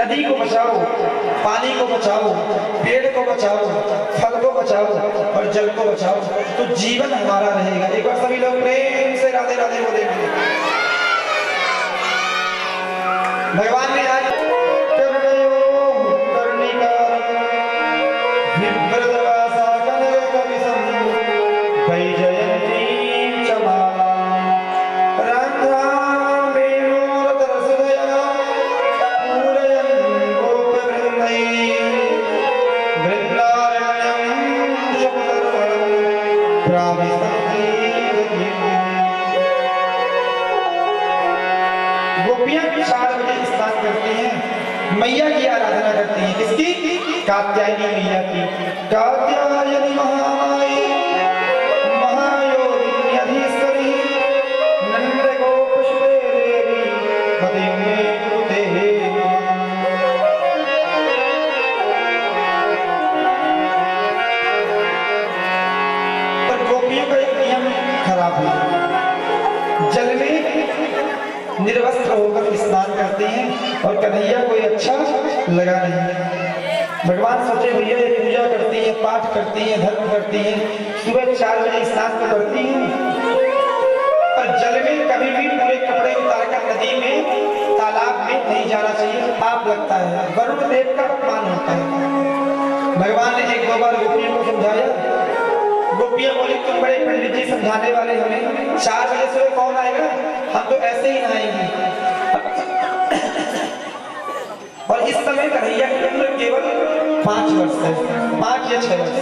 नदी को बचाओ, पानी को बचाओ, पेड़ को बचाओ, फल को बचाओ और जल को बचाओ, तो जीवन हमारा रहेगा। एक बार सभी लोग प्रेम से राधे राधे बोलेंगे। भगवान ने आज मैया की आराधना करती हैं। किसकी? कात्यायनी मैया की। कात्यायनी महामाई महायोगिनी अधीश्वरी नंद गोप सुते देवी पति में कुते। पर गोपियों का एक नियम खराब है, जल में निर्वस्त्र होकर स्नान करते हैं और कन्हैया कोई अच्छा लगा नहीं। भगवान सोचे भैया ये पूजा करती है, पाठ करती है, धर्म करती है, सुबह 4 बजे स्नान तो करती है, पर जल में कभी भी पूरे कपड़े उतारकर नदी में तालाब में नहीं जाना चाहिए, पाप लगता है, वरुण देव का अपमान होता है। भगवान ने 1-2 बार गोपियों को समझाया, गोपियां बोली तुम बड़े पंडित जी समझाने वाले, हमें 4 बजे सुबह कौन आएगा, हम तो ऐसे ही नहाएंगे। और इस समय कन्हैया की उम्र केवल 5 वर्ष है, 5 या 6 वर्ष।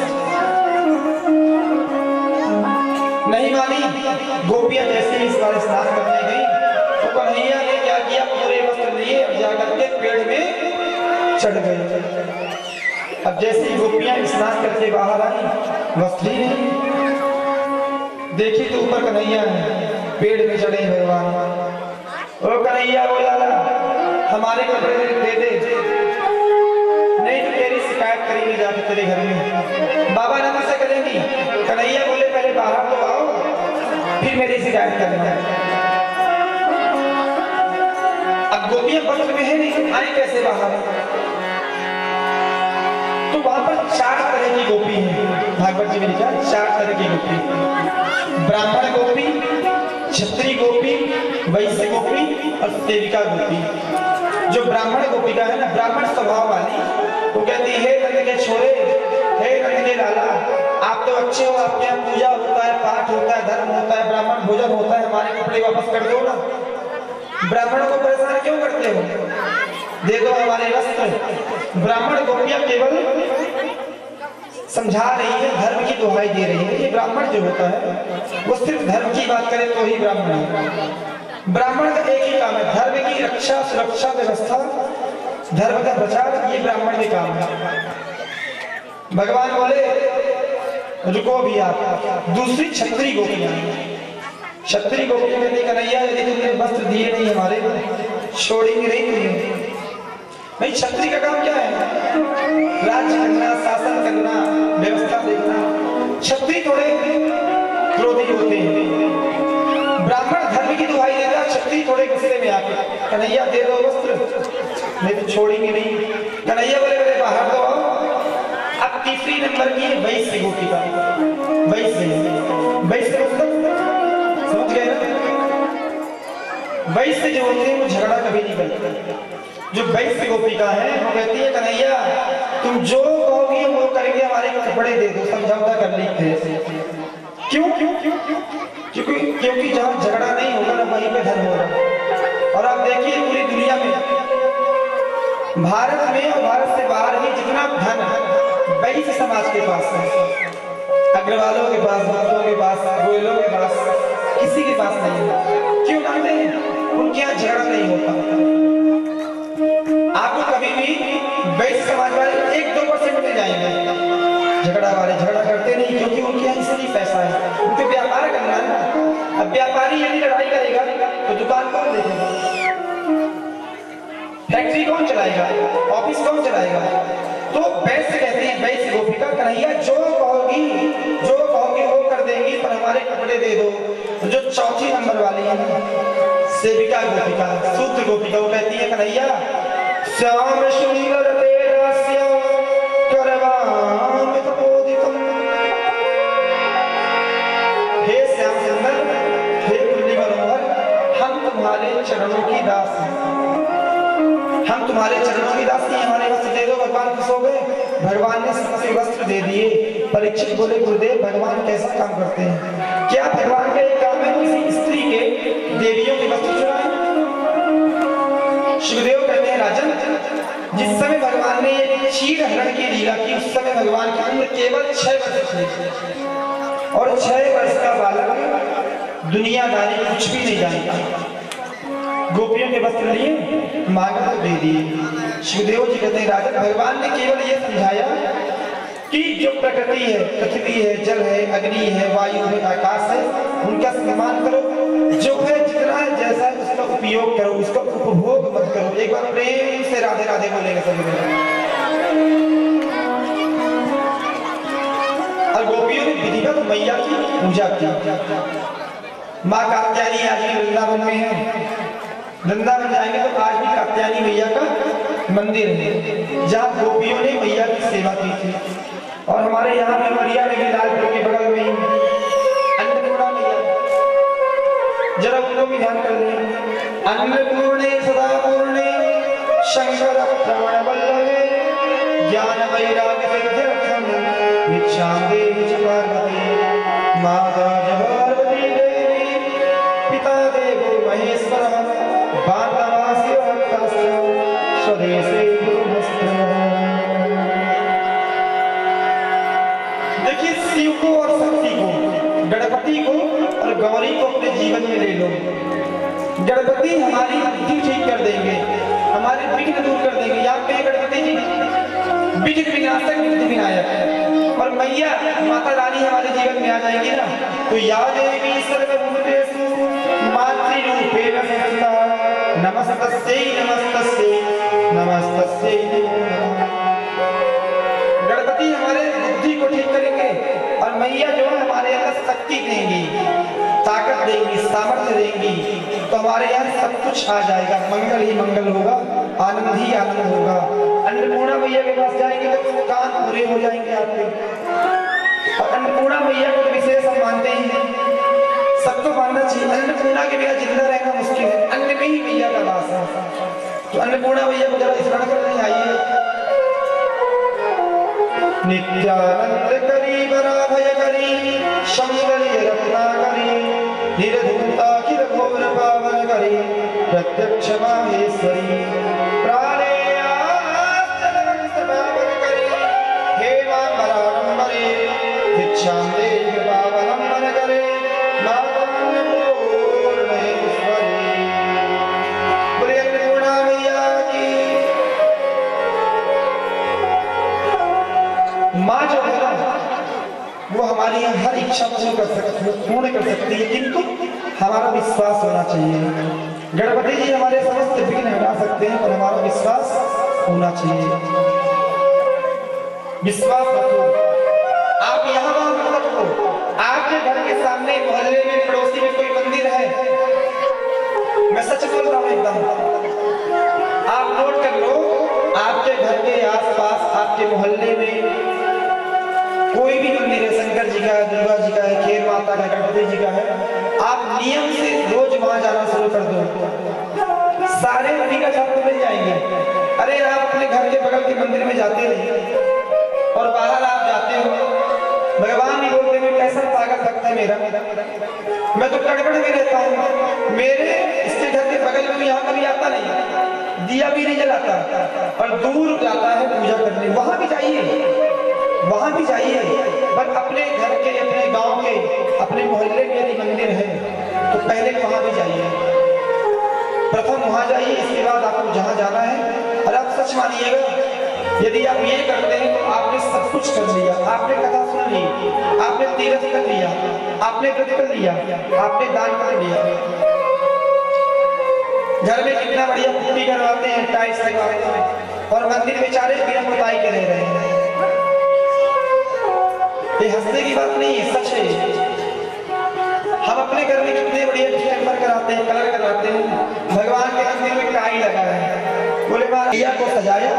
नहीं मानी गोपियां जैसे ही इस बार स्नान करने गई तो कन्हैया ने क्या किया, पूरे वस्त्र लिए और जाकर के पेड़ में चढ़ गए। अब जैसे ही गोपियां स्नान करके बाहर आई, वस्त्र ही नहीं, देखी तो ऊपर कन्हैया है, पेड़ में चढ़े भगवान। ओ कन्हैया बोला हमारे कपड़े दे दे, नहीं तो तेरी शिकायत करेंगे जाके तेरे घर में। बाबा नमः से करेंगी। कन्हैया बोले पहले बाहर तो आओ फिर मेरी शिकायत करना। अब गोपियां वस्त्र में है नहीं, आए कैसे बाहर? तो वहां पर 4 तरह की गोपी है, भागवत जी में लिखा 4 तरह की गोपी। ब्राह्मण गोपी, क्षत्रिय गोपी, वैश्य गोपी और सेविका गोपी। जो ब्राह्मण गोपिका है ना, ब्राह्मण स्वभाव वाली, वो कहती है हे नंद के छोरे, हे नंद के लाला, आप तो अच्छे हो, आपके यहाँ पूजा होता है, पाठ होता है, धर्म होता है, ब्राह्मण भोजन होता है, हमारे कपड़े वापस कर दो ना। ब्राह्मणों को परेशान क्यों करते हो, दे दो हमारे वस्त्र। ब्राह्मण गोपियां केवल समझा रही है, धर्म की दुहाई दे रही है। ये ब्राह्मण जो होता है वो सिर्फ धर्म की बात करे तो ही ब्राह्मण है। ब्राह्मण का एक ही काम है, धर्म की रक्षा, सुरक्षा, व्यवस्था, धर्म का प्रचार, ये ब्राह्मण के काम है। भगवान बोले रुको भी आप। दूसरी क्षत्रिय गोपियां, क्षत्रिय गोपियां कहती कन्हैया यदि तुमने वस्त्र दिए नहीं हमारे को छोड़ेंगे नहीं तुम्हें। भाई क्षत्रिय का काम क्या है? राज्य करना, शासन करना, व्यवस्था देखना। क्षत्रिय थोड़े क्रोधी होते हैं, ब्राह्मण धर्म की दुहाई देता, क्षत्रिय थोड़े गुस्से में आके कन्हैया दे दो वस्त्र, नहीं तो छोड़ेंगे नहीं। कन्हैया बोले बोले बाहर तो आओ। अब तीसरी नंबर की है वैश्य गोपिका। वैश्य समझ गए ना? वैश्य जो होते हैं वो झगड़ा कभी नहीं करते। जो वैश्य गोपिका है वो कहती है कन्हैया तुम जो कहोगे वो करेंगे, हमारे कपड़े दे दो, समझौता कर लीजिए। क्यों? क्योंकि जहाँ झगड़ा नहीं होगा ना वहीं पे धर्म होगा। और आप देखिए पूरी दुनिया में, भारत में और भारत से बाहर भी जितना धन है वैश्य समाज के पास है। अग्रवालों के पास, भक्तों के पास, गोयलों के पास, किसी के पास नहीं है। क्यों जानते हैं? उनके यहाँ झगड़ा नहीं होता। आपको कभी भी वैश्य समाज वाले 1-2% मिल जाएंगे झगड़ा वाले। झगड़ा करते नहीं क्योंकि उनके यहाँ इसलिए पैसा है, उनको व्यापार करना है। अब व्यापारी यदि लड़ाई करेगा तो दुकान कौन देखेगा, फैक्ट्री कौन चलाएगा, ऑफिस कौन चलाएगा? तो वैश्य कहते हैं, वैश्य गोपिका कन्हैया जो कहोगी वो कर देंगी, पर हमारे कपड़े दे दो। जो चौथी नंबर वाली है सेविका गोपिका, शूद्र गोपिका, वो कहती है कन्हैया श्याम सुंदर तेजस्य करवामितपोदितम्। हे श्याम सुंदर, हे मुरली मनोहर, हम तुम्हारे चरणों की दास हैं, हम तुम्हारे चरणों की दास हैं, हमारे वस्त्र दे दो। भगवान खुश हो गए, भगवान ने सबसे वस्त्र दे दिए। परीक्षित बोले गुरुदेव भगवान कैसा काम करते हैं? क्या भगवान का एक काम है किसी स्त्री के देवियों के वस्त्र चुराए? सुखदेव कहते हैं राजन, जिस समय भगवान ने ये क्षीर हरण की लीला की उस समय भगवान की उम्र केवल 6 वर्ष थी और 6 वर्ष का बालक दुनियादारी कुछ भी नहीं जानता। गोपियों के वस्त्र लिए, मांगा तो दे दिए। सुखदेव जी कहते हैं राजन, भगवान ने केवल ये समझाया कि जो प्रकृति है, पृथ्वी है, जल है, अग्नि है, वायु है, आकाश है, उनका सम्मान करो। जो है जितना है जैसा है उसका उपयोग करो, उसका उपभोग मत करो। एक बार प्रेम से राधे राधे बोलेंगे सभी लोग। और गोपियों ने विधिवत मैया की पूजा की। माँ कात्यायनी आज भी वृंदावन में है। वृंदावन जाएंगे तो आज भी कात्यायनी मैया का मंदिर है जहाँ गोपियों ने मैया की सेवा की थी। और हमारे यहाँ में मरिया में भी लालपुर के बगल में अन्नपूर्णा मैया, जरा उनको भी ध्यान कर लें। अन्नपूर्णे सदा पूर्णे शंकर प्रवण वल्लभे ज्ञान वैराग्य सिद्ध्यर्थम भिक्षां देहि च पार्वती। माता च पार्वती देवी पिता देवो महेश्वरः वान्तवासी भक्तस्य स्वदेशे गुरुभस्त्रः। देखिए, शिव को और शक्ति को, गणपति को और गौरी को अपने जीवन में ले लो। गणपति हमारी बुद्धि ठीक कर देंगे, हमारे विघ्न दूर कर देंगे। यहाँ पे गणपति जी विघ्न विनाशक, विघ्न विनायक। और मैया माता रानी हमारे जीवन में आ जाएंगी ना, तो या देवी सर्वभूतेषु मातृरूपेण संस्थिता नमस्तस्यै नमस्तस्यै नमस्तस्यै नमो नमः। गणपति हमारे बुद्धि को ठीक करेंगे और मैया जो है हमारे अंदर शक्ति देंगी, ताकत देंगी, सामर्थ्य देंगी, तो हमारे यहाँ सब कुछ आ जाएगा। मंगल ही मंगल होगा, आनंद ही आनंद होगा। अन्नपूर्णा मैया के पास जाएंगे तो कान पूरे हो जाएंगे आपके। और अन्नपूर्णा मैया को विशेष हम मानते ही हैं, सबको मानना चाहिए। अन्नपूर्णा के बिना जिंदा रहना मुश्किल है, अन्न में ही मैया का वास है। तो अन्नपूर्णा मैया को जरा स्मरण करने आइए। नित्यानंद करी वराभय करी सौंदर्य रत्नाकरी निर्धूताखिल घोर पावन करी प्रत्यक्ष माहेश्वरी प्राणेयाश्चलवंश पावन करी हेमांबराडंबरे भिक्षां देहि कृपावलंबन करे मातान्नपूर्णेश्वरी। बोले अन्नपूर्णा मैया की। माँ जो है ना, वो हमारी हर इच्छा पूर्ण कर सकती है, किंतु हमारा विश्वास होना चाहिए। गणपति जी हमारे समस्त विघ्न हटा सकते हैं, पर हमारा विश्वास होना चाहिए। विश्वास रखो। आप यहाँ वहां मत रखो। आपके घर के सामने, मोहल्ले में, पड़ोसी में कोई मंदिर है, मैं सच बोल रहा हूँ एकदम, आप नोट कर लो, आपके घर के आसपास, आपके मोहल्ले में कोई भी मंदिर है, शंकर जी का है, दुर्गा जी का है, खेर माता का, गणपति जी का है, आप नियम से रोज वहां जाना शुरू कर दो, सारे नदी का छाप मिल जाएंगे। अरे आप अपने घर के बगल के मंदिर में जाते रहिए और बाहर आप जाते हो, भगवान नहीं बोलते मैं कैसा पागल भक्त है मेरा, मैं तो गड़बड़ में रहता हूँ, मेरे इसके घर के बगल में यहाँ कभी आता नहीं, दिया भी नहीं जलाता और दूर जाता है पूजा करने। वहां भी जाइए, वहां भी जाइए, पर अपने घर के, अपने गांव के, अपने मोहल्ले में यदि मंदिर है तो पहले वहां भी जाइए। प्रथम वहां जाइए, इसके बाद आपको जहां जाना है। और आप सच मानिएगा, यदि आप ये करते हैं तो आपने सब कुछ कर लिया। आपने कथा सुन ली, आपने तीर्थ कर लिया, आपने व्रत कर लिया, आपने दान कर लिया। घर में कितना बढ़िया पुट्टी करवाते हैं, टाइल्स लगवाते हैं, और मंदिर बेचारे बिना पुताई के रह रहे हैं। ये हंसने की बात नहीं है, सच है। हम अपने घर में कितने बढ़िया डिस्टेंबर कराते हैं, कलर कराते हैं, भगवान के मंदिर में काई लगा है, बोले मैया को सजाया।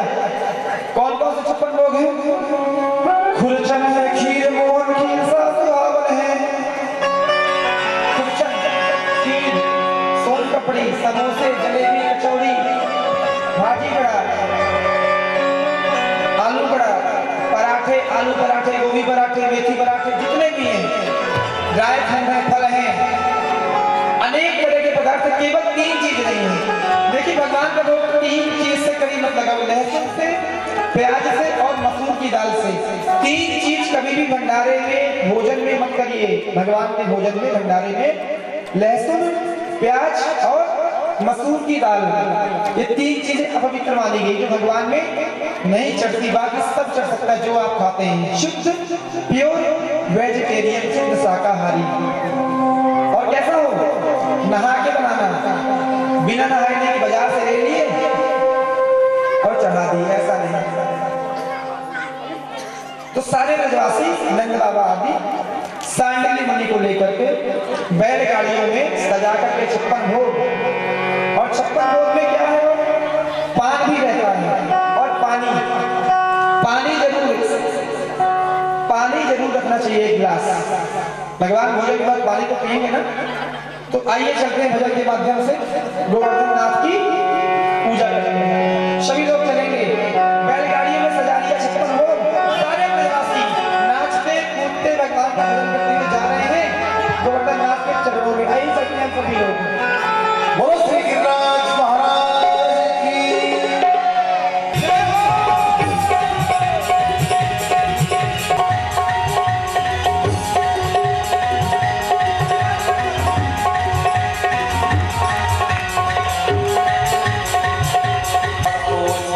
कौन कौन से 56 भोग हैं? खुरचन है, खीर मोहन खीर सुहावन है। खुरचन, खीर, सोन कपड़ी, समोसे, जलेबी, कचौड़ी, भाजी बड़ा, आलू बड़ा, पराठे, आलू पराठे, गोभी पराठे, मेथी पराठे, जितने भी हैं, ड्राई फ्रूट हैं, फल हैं, अनेक तरह के पदार्थ। केवल 3 चीज नहीं है। देखिए भगवान का भोग 3 चीज से कभी मत लगाओ, लहसुन से, प्याज से और मसूर की दाल से। 3 चीज कभी भी भंडारे में, भोजन में मत करिए। भगवान के भोजन में, भंडारे में लहसुन, प्याज और मसूर की दाल, ये 3 चीजें अपवित्र मानी गई, जो भगवान में नहीं चढ़ती। बाकी सब चढ़ सकता है जो आप खाते हैं। शुद्ध, प्योर वेजिटेरियन, शुद्ध शाकाहारी। और कैसा हो? नहा के बनाना, बिना नहाने के बाजार से ले लिए और चढ़ा दिए, ऐसा नहीं। तो सारे ब्रजवासी, नंद बाबा आदि सांडली मुनि को लेकर के बैलगाड़ियों में सजा करके 56 भोग, और 56 भोग में क्या है? पान भी रहता है और पानी जरूर रखना चाहिए, 1 गिलास। भगवान भोजन के बाद पानी तो पिएंगे ना। तो आइए चलते हैं भजन के माध्यम से गोवर्धन नाथ की पूजा करेंगे। सभी लोग चलेंगे, बैलगाड़ियों में सजा लिया 56 भोग, सारे ब्रजवासी नाचते कूदते भगवान का भजन करते हुए जा रहे हैं गोवर्धन नाथ के चरणों में। आइए चलते हैं सभी लोग। बोलो श्री गिरिराज महाराज की जय हो। Oh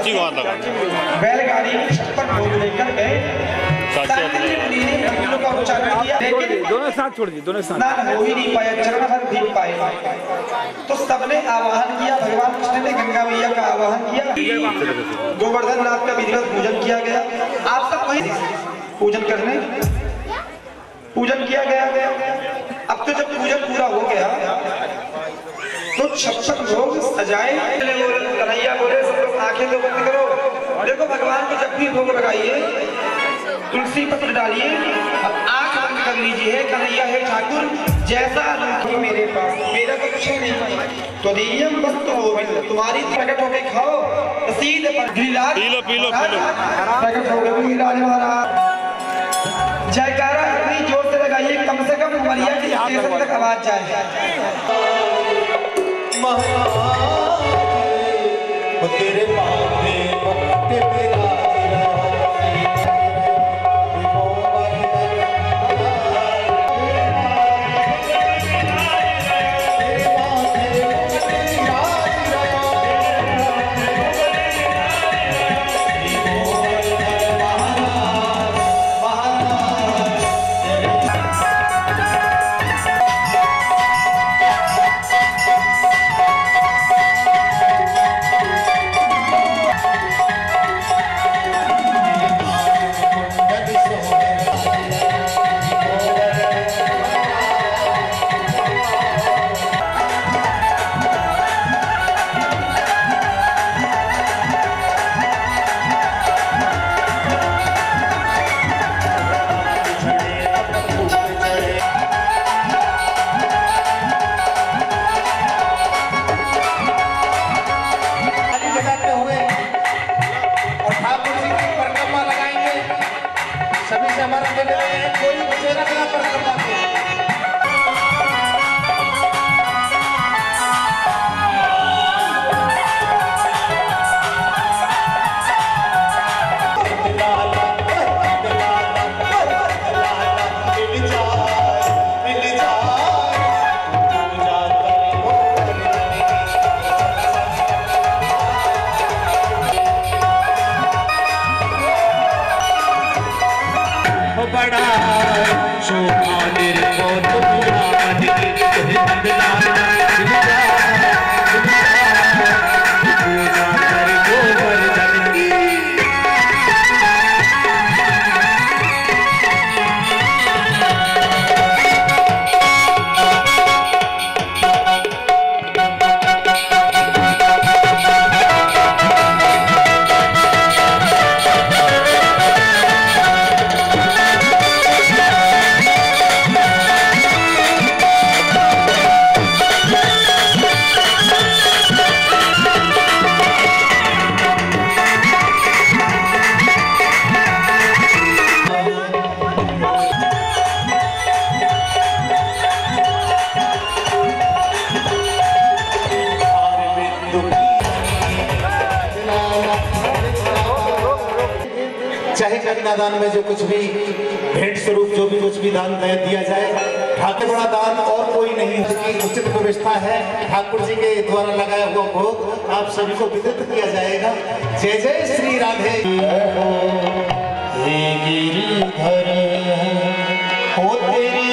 चाची को हाथ लगा। बैलगाड़ी में 56 भोग लेकर गए, का उच्चारण किया, लेकिन दोनों साथ छोड़ दिए, दोनों साथ स्नान हो ही नहीं पाया, चरण भर नहीं पाए। तो सबने आवाहन किया, भगवान कृष्ण ने गंगा मैया का आवाहन किया, गोवर्धन नाथ का विधिवत पूजन किया गया। आप सब वही पूजन करने, पूजन किया गया। अब तो जब पूजन पूरा हो गया तो 56 भोग सजाए। कन्हैया बोले सब लोग आंखें तो बंद करो, देखो भगवान को जब भी भोग लगाइए तुलसी पत्र डालिए और आंख बंद कर लीजिए। कन्हैया है ठाकुर जैसा रूप मेरे पास, मेरा तो कुछ नहीं, तो नियम बस तो तुम्हारी प्रकट होके खाओ, रसीद पर गिरिराज प्रकट हो गए गिरिराज महाराज। जयकारा इतनी जोर से लगाइए कम से कम उमरिया के स्टेशन तक आवाज जाए। तेरे माथे चाहे कन्यादान में जो कुछ भी भेंट स्वरूप जो भी कुछ भी दान दिया जाए, ठाकुर बड़ा दान और कोई नहीं, उसकी उचित व्यवस्था है। ठाकुर जी के द्वारा लगाया हुआ भोग आप सभी को वितरित किया जाएगा। जय जय श्री राधे। गिरिधर हो तेरी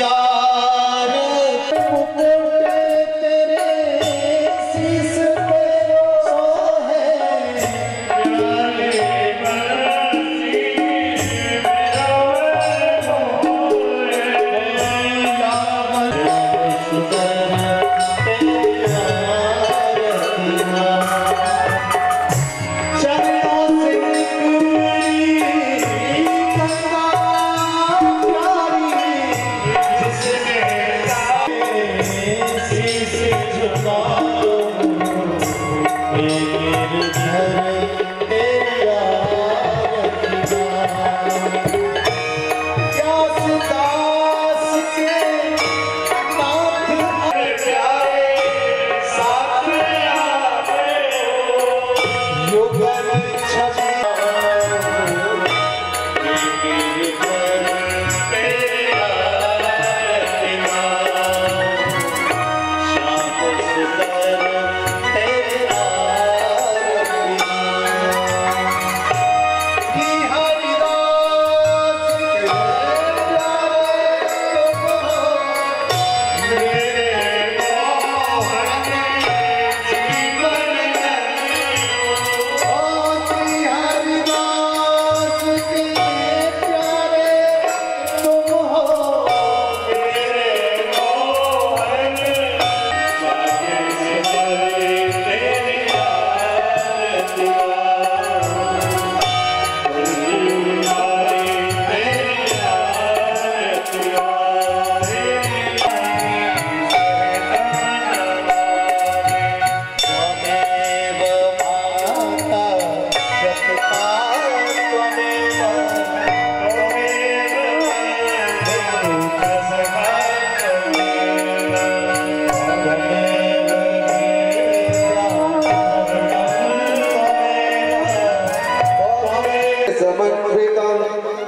समन्वितं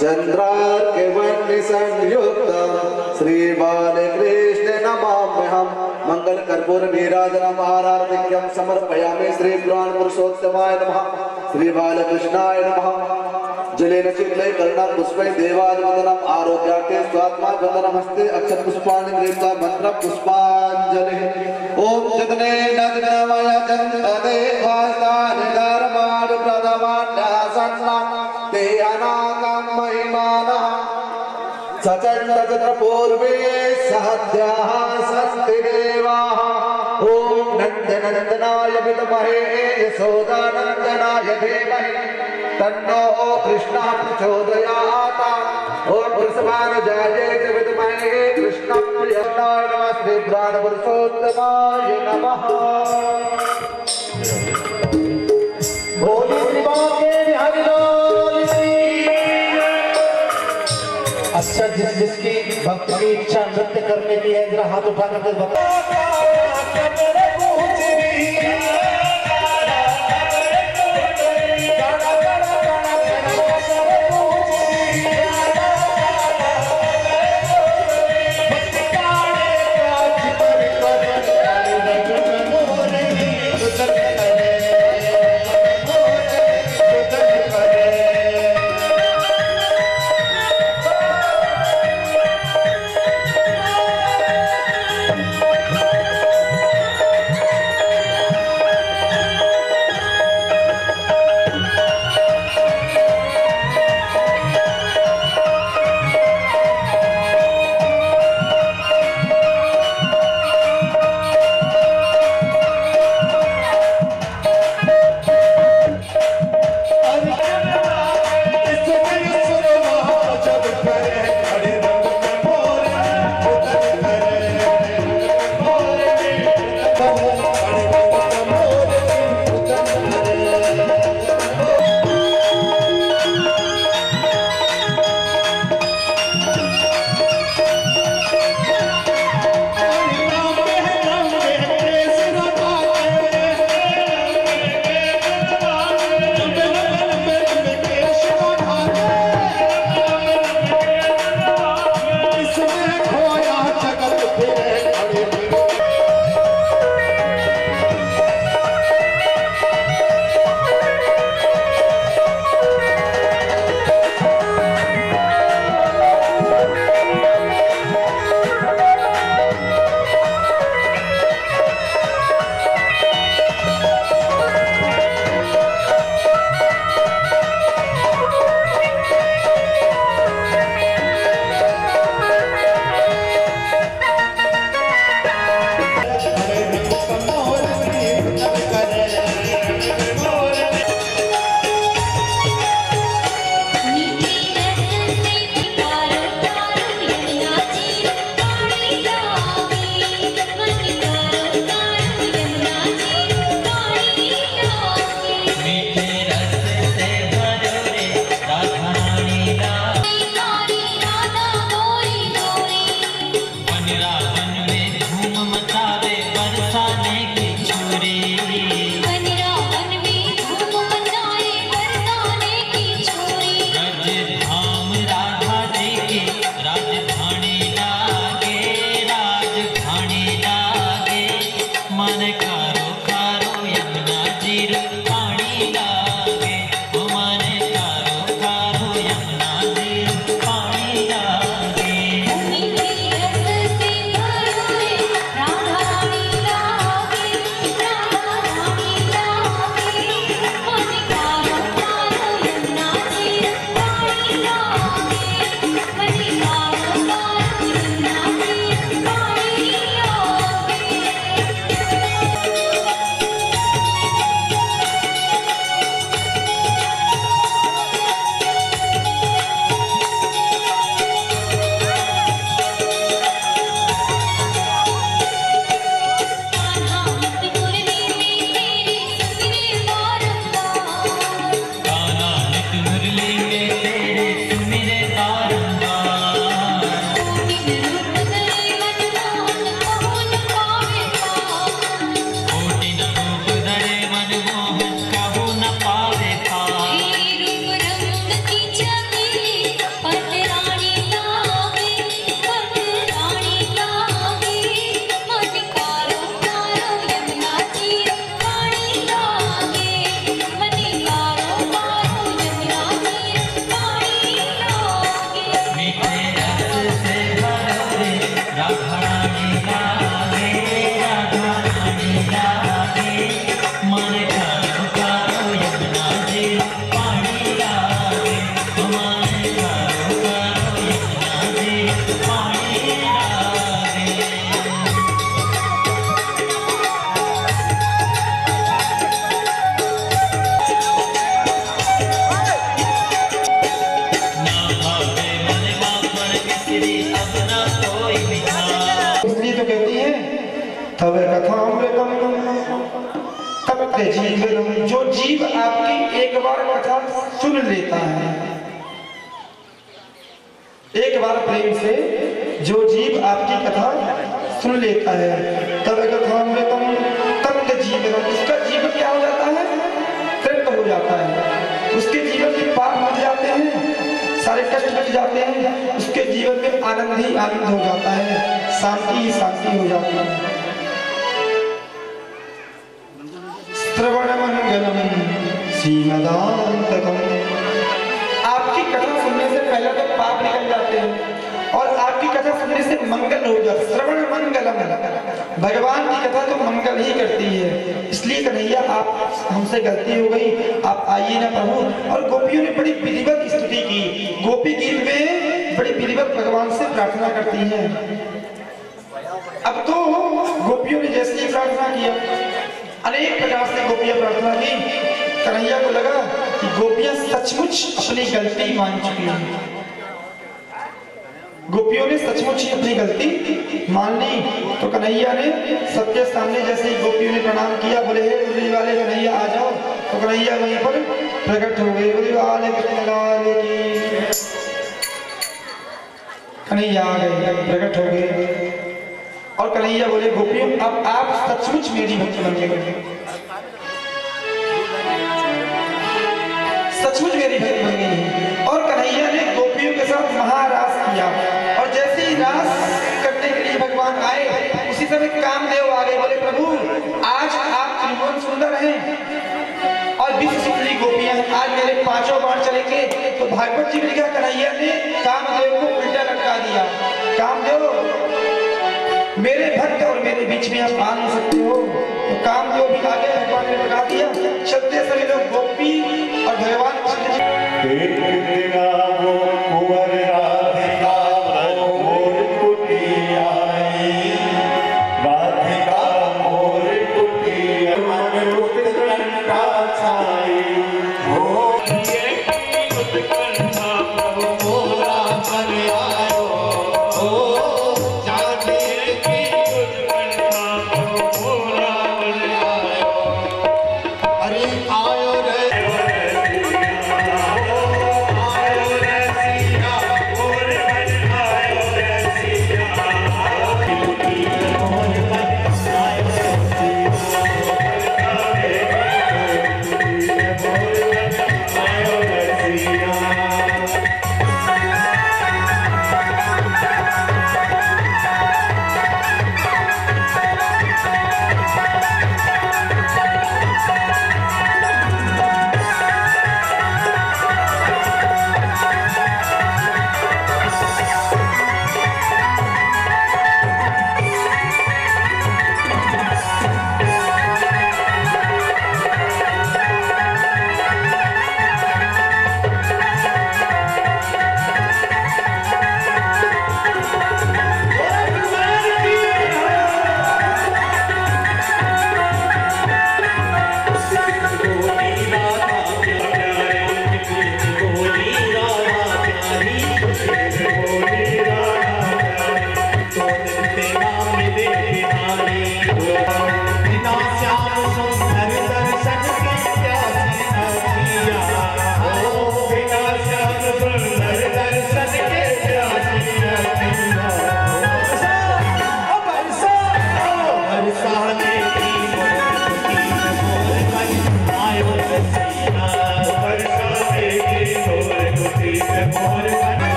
चन्द्रार्कवर्णसंयुक्तं श्रीबालकृष्ण नमाम्यहं मंगल कर्पूर नीराजनम आराधिक्यं समर्पयामि श्री पुराण पुरुषोत्तमाय नमः श्री बालकृष्णाय नमः जलेन चिक्लै कर्णा पुष्पै देवादिवन्दनम् आरोग्यार्थे स्वात्मा वन्दनमस्ते अक्षत पुष्पाणि गृहीत्वा मंत्र पुष्पाञ्जलिः ओम जतने नदनमय जन्तते वास्तानि धर्माणि प्रथमान्यासन्ना ते अनागं महिमानः सचण्डतत्र पूर्वे सद्यः सन्ति देवाः ओम नन्दनन्दनाय विद्महे यशोदानन्दनाय धीमहि तन्नो कृष्णः प्रचोदयात् ओम वृषभानुजाय च विद्महे कृष्णं प्रियनाय नमः श्री पुराण पुरुषोत्तमाय नमः बोलो श्री बांके बिहारी लाल की। अच्छा जिसकी भक्ति की इच्छा नृत्य करने की है जरा हाथ उठा करके बताओ। तो कहती हैं तब कथामृतम तब ते जीवनम। जो जीव आपकी एक बार कथा सुन लेता है, एक बार प्रेम से जो जीव आपकी कथा सुन लेता है, तब कथामृतम तब ते जीवनम, उसका जीवन क्या हो जाता है? तृप्त हो जाता है, उसके जीवन के पाप मिट जाते हैं, सारे कष्ट मिट जाते हैं, उसके जीवन में आनंद ही आनंद हो जाता है, शांति ही शांति हो जाती है। श्रवण मंगलम श्रीमदान्तकम। आपकी कथा सुनने से पहले तो पाप निकल जाते हैं और आपकी कथा सुनने से मंगल हो जाता है। श्रवण मंगलम, भगवान की कथा तो मंगल ही करती है। इसलिए कन्हैया आप हमसे गलती हो गई, आप आइए ना प्रभु। और गोपियों ने बड़ी विधिवत स्तुति की, गोपी गीत में बड़ी विधिवत भगवान से प्रार्थना करती हैं। अब तो गोपियों ने जैसे ही प्रार्थना किया, अनेक प्रकार से गोपियां प्रार्थना की, कन्हैया को लगा कि गोपियां सचमुच अपनी गलती मान चुकी हैं। गोपियों ने सचमुच ही अपनी गलती मान ली। तो कन्हैया ने सबके सामने जैसे ही गोपियों ने प्रणाम किया, बोले हे मुरली वाले कन्हैया आ जाओ, तो कन्हैया वहीं पर प्रकट हो गए। मुरली वाले कन्हैया आ गए, प्रकट हो गए और कन्हैया बोले गोपियों अब आप सचमुच मेरी भक्त बन गए, सचमुच मेरी भक्त बन गई। और कन्हैया ने गोपियों के साथ महारास किया और जैसे ही रास करने के लिए भगवान आए, उसी समय कामदेव आ गए। बोले प्रभु आज आप त्रिभुवन सुंदर हैं और विश्व सुंदरी गोपियां हैं, आज मेरे पांचों बाण चलेंगे। तो भागवत जी में लिखा कन्हैया ने कामदेव को उल्टा लटका दिया। कामदेव मेरे भक्त और मेरे बीच में आप आ नहीं सकते हो। तो कामदेव भी आगे भगवान ने लगा दिया। चलते सभी लोग गोपी और भगवान आयो रे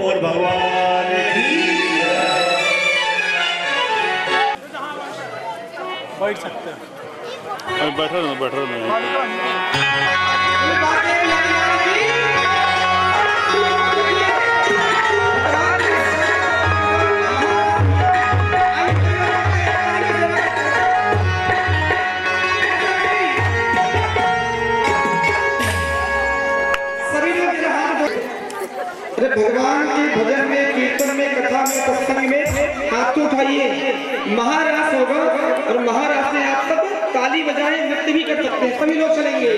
मोर भगवान की बैठ सकते हैं। बैठो ना अरे भगवान के भजन में, कीर्तन में, कथा में, सत्संग में हाथ तो उठाइए। महारास होगा और महारास में आप सब ताली बजाएं, नृत्य भी कर सकते हैं, सभी लोग चलेंगे।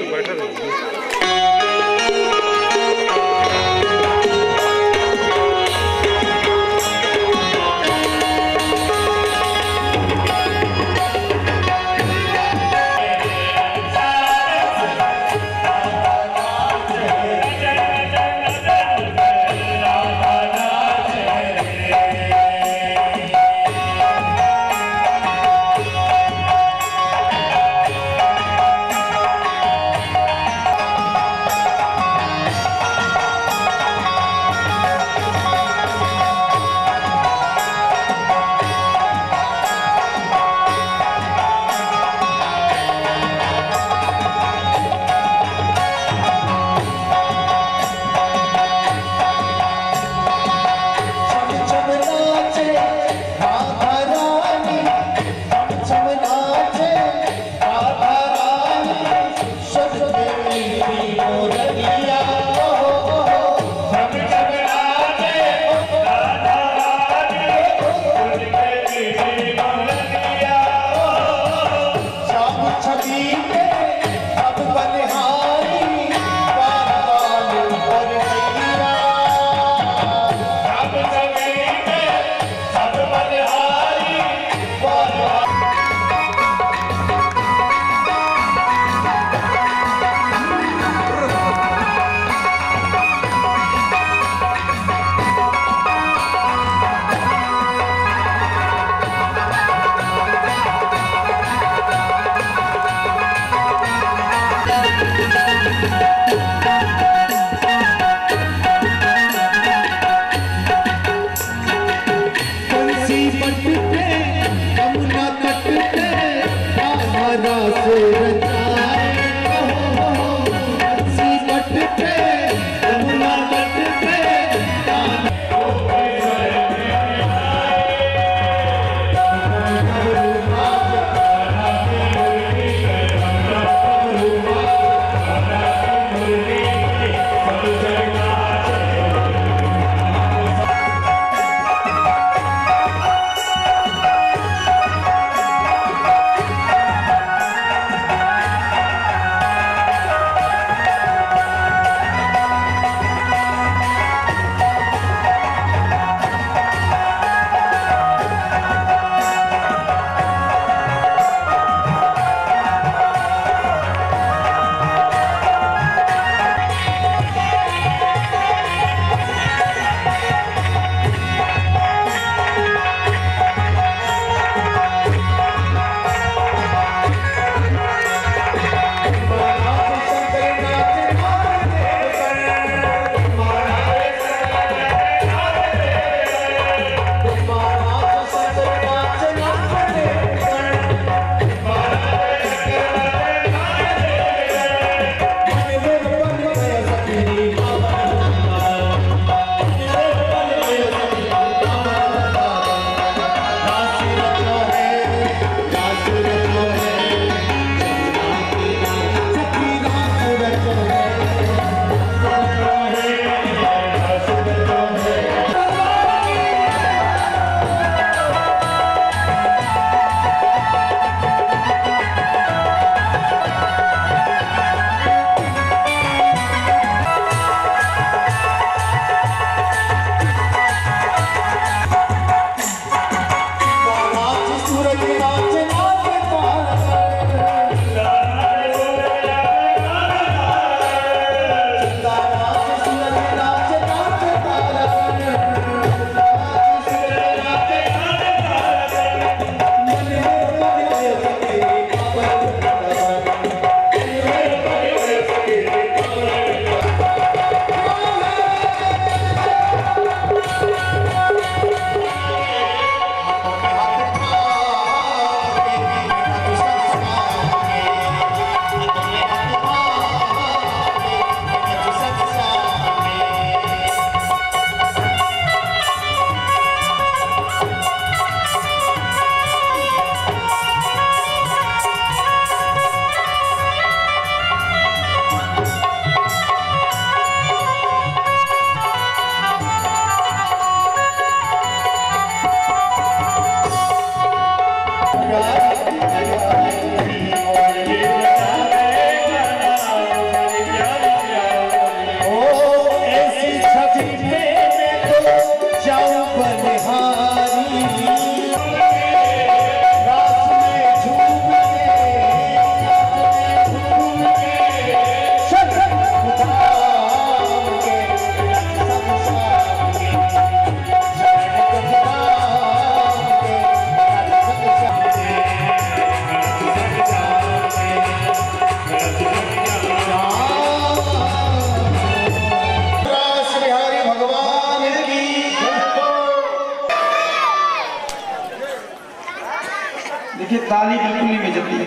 देखिए ताली बिल्कुल नहीं बजती है।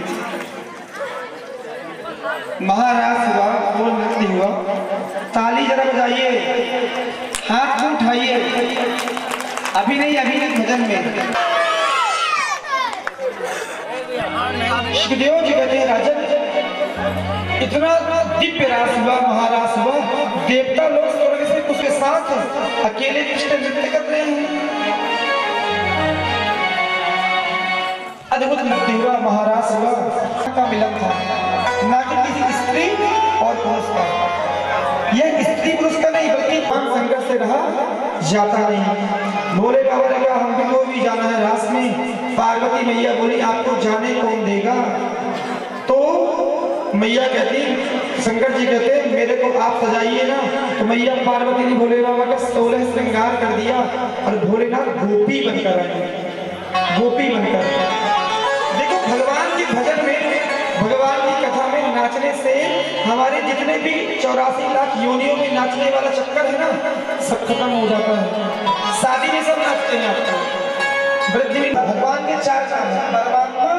महाराज हुआ और नृत्य हुआ, ताली जरा बजाइए, हाथ को उठाइए, अभी नहीं भजन में। सुखदेव जी कहते हैं राजन इतना दिव्य रास हुआ, महारास हुआ, देवता लोग स्वर्ग से उसके साथ अकेले कृष्ण नृत्य कर रहे हैं। अद्भुत नृत्य हुआ, महारास हुआ, का मिलन था ना कि किसी स्त्री और पुरुष का। यह स्त्री पुरुष का नहीं बल्कि संघर्ष से रहा जाता नहीं। भोले बाबा ने कहा हमको भी जाना है रास में। पार्वती मैया बोली आपको जाने कौन देगा। तो मैया कहती, शंकर जी कहते मेरे को आप सजाइए ना। तो मैया पार्वती ने भोले बाबा का 16 श्रृंगार कर दिया और भोलेनाथ गोपी बनकर आए, गोपी बनकर। देखो भगवान के भजन में, भगवान की कथा में नाचने से हमारे जितने भी 84 लाख योनियों में नाचने वाला चक्कर है ना, सब खत्म हो जाता है। शादी में सब नाचते हैं आपको। वृद्धि में भगवान के 4 नाम हैं, परमात्मा,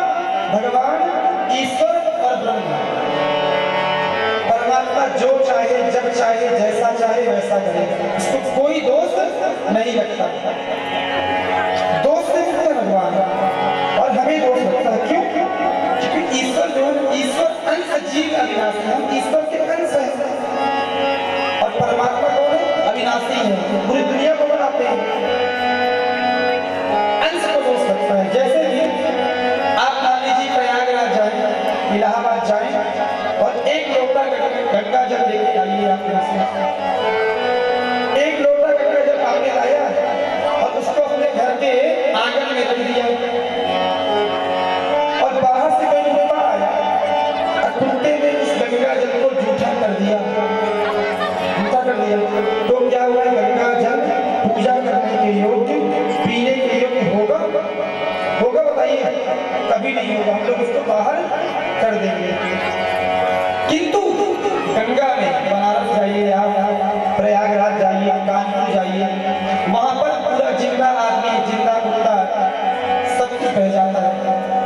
भगवान, ईश्वर और ब्रह्म। परमात्मा जो चाहे जब चाहे जैसा चाहे वैसा करे, इसको कोई दोष नहीं लगता। दोष से मुक्त है भगवान और हमें दोष लगता है। क्यों? क्योंकि ईश्वर जो है, ईश्वर अंश जीव अविनाशी है, ईश्वर के अंश है। और परमात्मा कौन है? अविनाशी है, पूरी दुनिया को बनाते हैं। अंश को दोष लगता है। जैसे कि आप मान लीजिए प्रयागराज जाए, इलाहाबाद जाए और एक लोटा गंगा जल लेके आइए। आप एक लोटा गंगा जल आपने लाया और उसको अपने घर के आंगन में रख दिया और बाहर से कोई कुत्ता आया और कुत्ते ने उस गंगा जल को जूठा कर दिया, तो क्या हुआ? गंगा जल पूजा करने के योग्य, पीने के योग्य होगा? होगा बताइए? कभी नहीं होगा। हम लोग उसको बाहर कर देंगे। किंतु गंगा में बनारस जाइए, आप प्रयागराज जाइए, कानपुर जाइए, वहां पर पूरा जिंदा आदमी, जिंदा मुर्दा सब कुछ बह जाता है,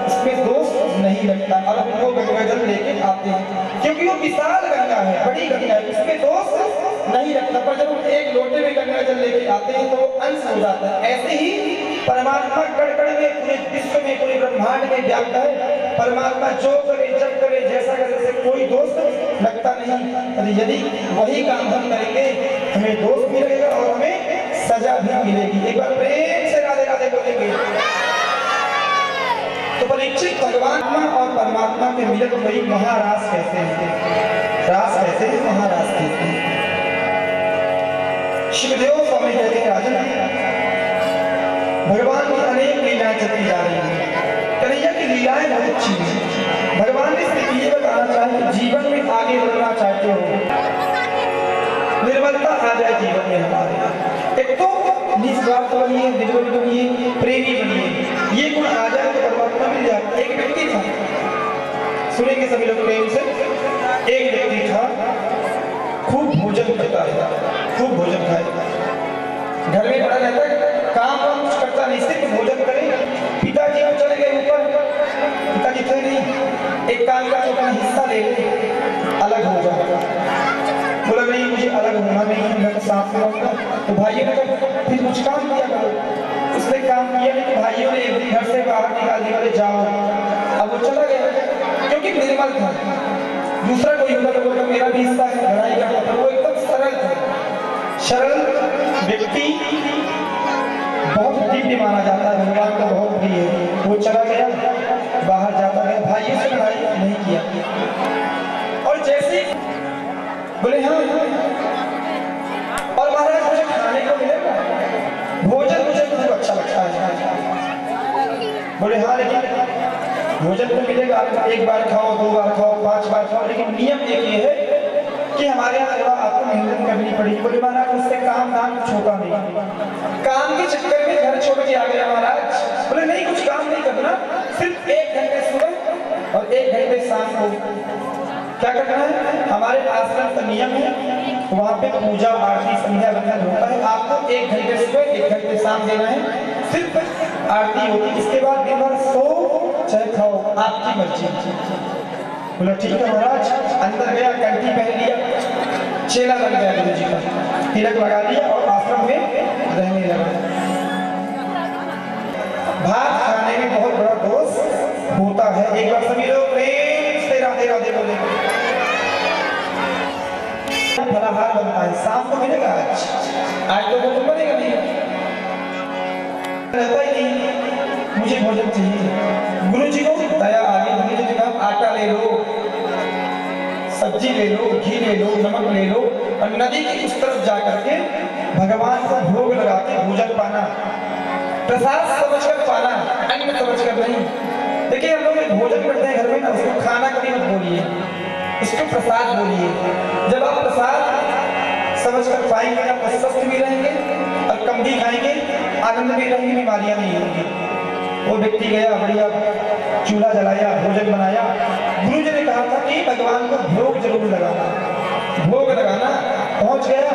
उसमें दोष नहीं लगता। और वो गंगा जल लेके आते हैं क्योंकि वो विशाल गंगा है, बड़ी गंगा है, उसमें दोष नहीं लगता। पर जब एक लोटे में गंगा जल लेके आते हैं तो वो अंश हो जाता है। ऐसे ही परमात्मा कण-कण में, पूरे विश्व में, पूरे ब्रह्मांड में व्याप्त है। परमात्मा जो करे, जब करे, जैसा करे, से कोई दोष लगता नहीं। यदि वही काम हम करेंगे हमें दोष भी लगेगा और हमें सजा भी मिलेगी। एक बार प्रेम से राधे राधे बोलेंगे। तो परीक्षित भगवान और परमात्मा के मिलन को ही महारास कहते हैं। रास कहते हैं, महारास कहते हैं। शिवदेव स्वामी कहते हैं राजन भगवान की अनेक लीलाएं चलती जा रही हैं। कन्हैया की लीलाएं बहुत अच्छी हैं। भगवान ने सिर्फ ये बताना चाहे कि जीवन में आगे बढ़ना चाहते हो, निर्मलता आ जाए जीवन में हमारे, एक तो निस्वार्थ बनिए, निर्मल बनिए, प्रेमी बनिए, ये गुण आ जाए तो परमात्मा मिल जाए। एक व्यक्ति था, सुनेंगे सभी लोग प्रेम से। एक व्यक्ति था, खूब भोजन करता है, खूब भोजन खाए, घर में पड़ा रहता है, काम वाम कुछ करता नहीं, सिर्फ भोजन करे। पिताजी को चले गए ऊपर, पिताजी थे नहीं, एक काम का छोटा हिस्सा ले ले, अलग हो जाएगा। बोला नहीं मुझे अलग होना नहीं है, मैं तो साथ रहूंगा। तो भाइयों ने कहा फिर कुछ काम किया करो। उसने काम किया नहीं, तो भाइयों ने एक दिन घर से बाहर निकाल दिया, बोले जाओ। अब वो चला गया क्योंकि निर्मल था। दूसरा कोई होता तो बोलता मेरा भी हिस्सा है, लड़ाई करता था। वो एकदम सरल था, सरल व्यक्ति बहुत दिव्य माना जाता है, भगवान का बहुत प्रिय है। वो चला गया, बाहर जाता है, भाइयों से लड़ाई नहीं किया। और जैसे बोले हाँ और महाराज मुझे खाने को मिलेगा, भोजन मुझे बहुत अच्छा लगता है। बोले हाँ लेकिन भोजन तो मिलेगा, एक बार खाओ, 2 बार खाओ, 5 बार खाओ, लेकिन नियम एक ये है कि हमारे यहाँ थोड़ा आपको मेहनत करनी पड़ेगी। बोले महाराज उससे काम धाम कुछ होता नहीं, काम के चक्कर में घर छोड़ के आ गया महाराज। बोले नहीं कुछ काम नहीं करना, सिर्फ 1 घंटे सुबह और 1 घंटे शाम को क्या करना है। हमारे आश्रम का नियम है, वहाँ पे पूजा आरती संध्या वंदन होता है। आपको 1 घंटे सुबह 1 घंटे शाम देना है, सिर्फ आरती होगी। इसके बाद दिन भर सो चाहे खाओ, आपकी मर्जी। बोला ठीक है महाराज। अंदर गया, कंठी पहन लिया, चेला बन गया गुरु जी का, तिलक लगा लिया और आश्रम में रहने लगा। भात खाने में बहुत बड़ा दोष होता है। एक बार सभी लोग प्रेम से राधे राधे बोले। फलाहार बनता है, शाम को मिलेगा। आज तो भोजन बनेगा नहीं, रहता ही नहीं, मुझे भोजन चाहिए। गुरु जी को दया आ गई। गुरु जी ने कहा आटा ले लो, सब्जी ले लो, घी ले लो, नमक ले लो और नदी की उस तरफ जा करके भगवान को भोग लगा के भोजन पाना, प्रसाद समझकर पाना, अन्न समझकर नहीं। देखिए हम लोग भोजन करते हैं घर में ना, उसको खाना कभी मत बोलिए, इसको प्रसाद बोलिए। जब आप प्रसाद समझकर पाएंगे आप स्वस्थ भी रहेंगे और कम भी खाएंगे, आनंद भी रहेंगे, बीमारियां नहीं होंगी। वो व्यक्ति गया, बढ़िया चूल्हा जलाया, भोजन बनाया। गुरु जी ने कहा था कि भगवान को भोग जरूर लगाना, भोग लगाना। पहुंच गया,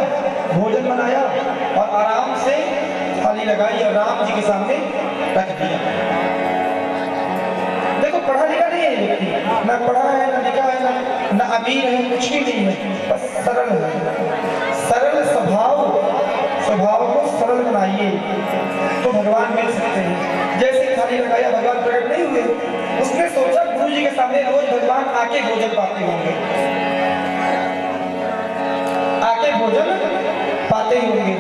भोजन बनाया और आराम से थाली लगाई और राम जी के सामने रख दिया। देखो पढ़ा लिखा नहीं है व्यक्ति, ना पढ़ा है, ना लिखा है, ना अमीर है, कुछ भी नहीं है, बस सरल है। सरल स्वभाव को सरल बनाइए तो भगवान मिल सकते हैं। जैसे थाली लगाया, भगवान प्रकट नहीं हुए। उसने सोचा गुरु जी के सामने रोज भगवान आके भोजन पाते होंगे, आके भोजन पाते होंगे।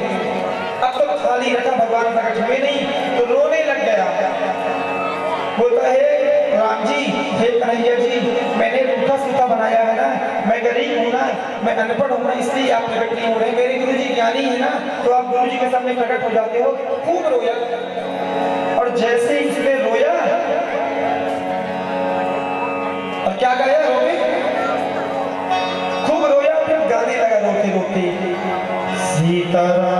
अब तो थाली रखा, भगवान प्रकट हुए नहीं, तो रोने लग गया। बोलता है राम जी, हे कन्हैया जी, मैंने रूखा सूखा बनाया है ना, मैं गरीब हूँ ना, मैं अनपढ़ हूँ ना, इसलिए आप प्रकट नहीं हो रहे। मेरे गुरु जी ज्ञानी है ना, तो आप गुरु जी के सामने प्रकट हो जाते हो। खूब रोया और जैसे ही इसने रोया और क्या गाया, रोके खूब रोया, फिर गाने लगा रोते रोते, सीताराम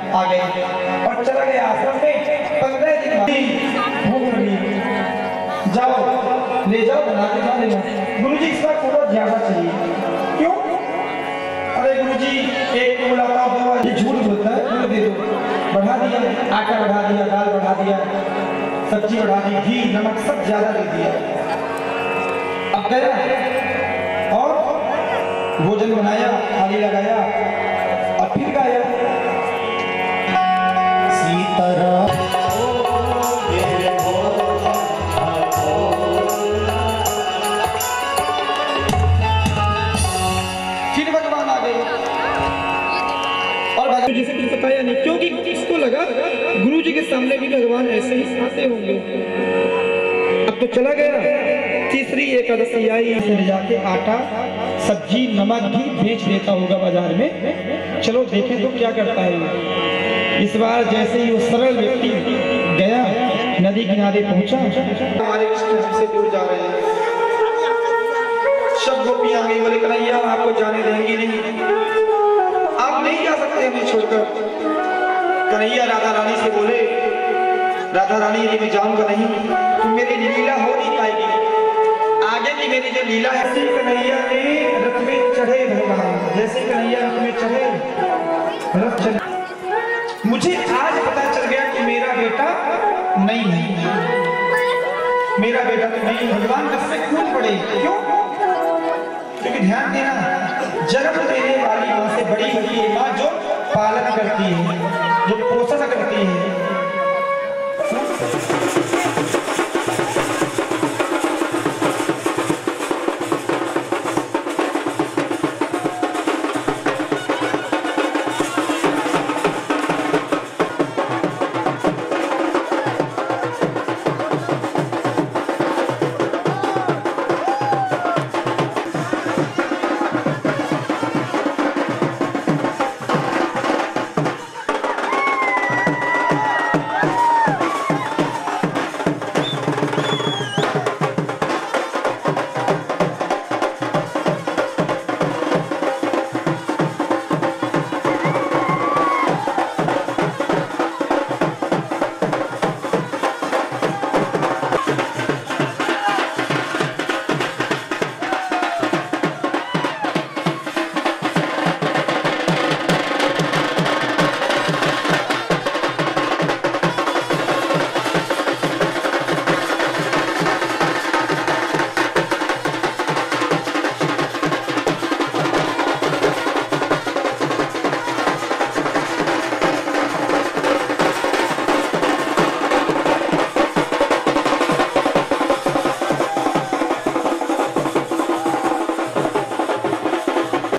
आ गए और चला गया आश्रम में। 15 दिन भूख लगी, जाओ ले जाओ बना के खा लेना। गुरु जी इसका थोड़ा ज्यादा चाहिए। क्यों? अरे गुरु जी एक को बुलाता हूँ, ये झूठ बोलता है, थोड़ा दे दो। बढ़ा दिया, आटा बढ़ा दिया, दाल बढ़ा दिया, सब्जी बढ़ा दी, घी नमक सब ज्यादा दे दिया। अब गया और भोजन बनाया, थाली लगाया और फिर गाया सीताराम। फिर भगवान आ गए और भगवान जी से कुछ बताया नहीं, क्योंकि इसको लगा गुरु जी के सामने भी भगवान ऐसे ही आते होंगे। अब तो चला गया। तीसरी एकादशी आई, ले जाके आटा सब्जी नमक घी बेच देता होगा बाजार में। चलो देखें तो क्या करता है। इस बार जैसे ही वो सरल व्यक्ति गया, नदी किनारे पहुंचा, हमारे कृष्ण हमसे दूर जा रहे हैं। सब गोपियां गई, बोले कन्हैया आपको जाने देंगी नहीं, आप नहीं जा सकते हमें छोड़कर। कन्हैया राधा रानी से बोले, राधा रानी यदि मैं जाऊंगा नहीं तो मेरी लीला हो नहीं पाएगी। आगे की मेरी जो लीला है, जैसे कन्हैया ने रथ में चढ़े भगवान, जैसे कन्हैया रथ में चढ़े, रथ चढ़े। मुझे आज पता चल गया कि मेरा बेटा नहीं है, मेरा बेटा तो नहीं। भगवान रथ से कूद पड़े। क्यों? क्योंकि ध्यान देना, जन्म देने वाली माँ से बड़ी होती है माँ जो पालन करती है, जो पोषण करती है।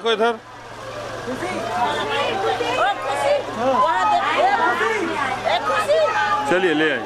देखो इधर। चलिए ले आइए।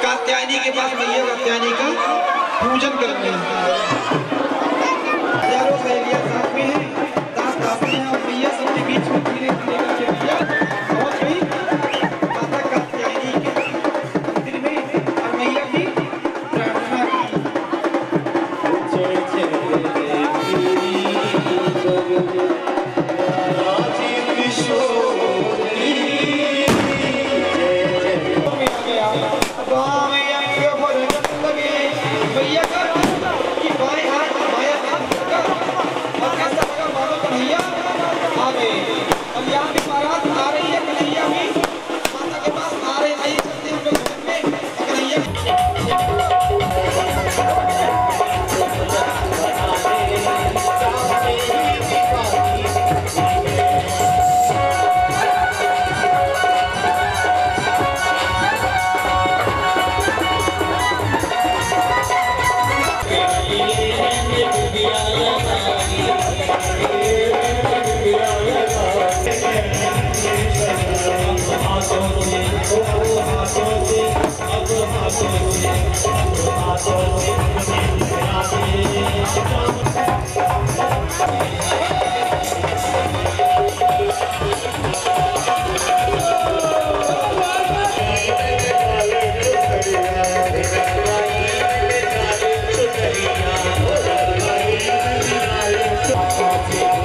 कात्यायनी के पास मैया कात्यायनी का पूजन करते हैं। हजारों सहेलियां साथ में हैं, दास दासी हैं और मैया सबके बीच में धीरे धीरे करके मैया पहुंच गई माता कात्यायनी के मंदिर में और मैया की प्रार्थना की। भैया का कि बाएं हाथ बाया हाथ का और ऐसा लगा मानो कन्हैया आ गए। अब यहाँ भी बारात आ रही है, कन्हैया भी माता के पास आ रहे हैं। चलते हम लोग घर में कन्हैया Yeah.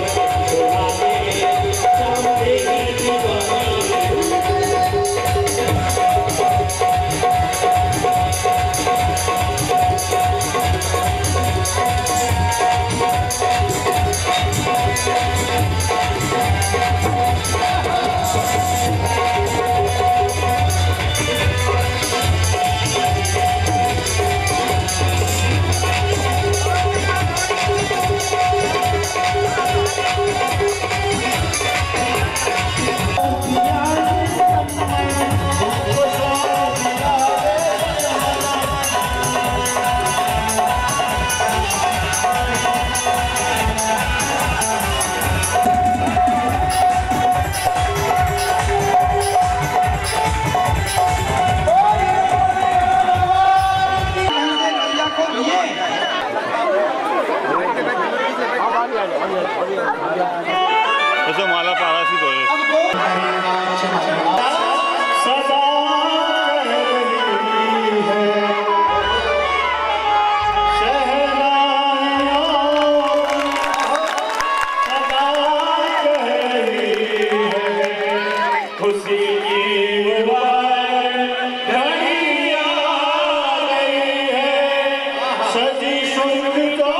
ऐसे माला पारा सी तो है सदा कहती है शहनाइयों सदा कहती है खुशी की घड़ी आ गई है सजी सुख तो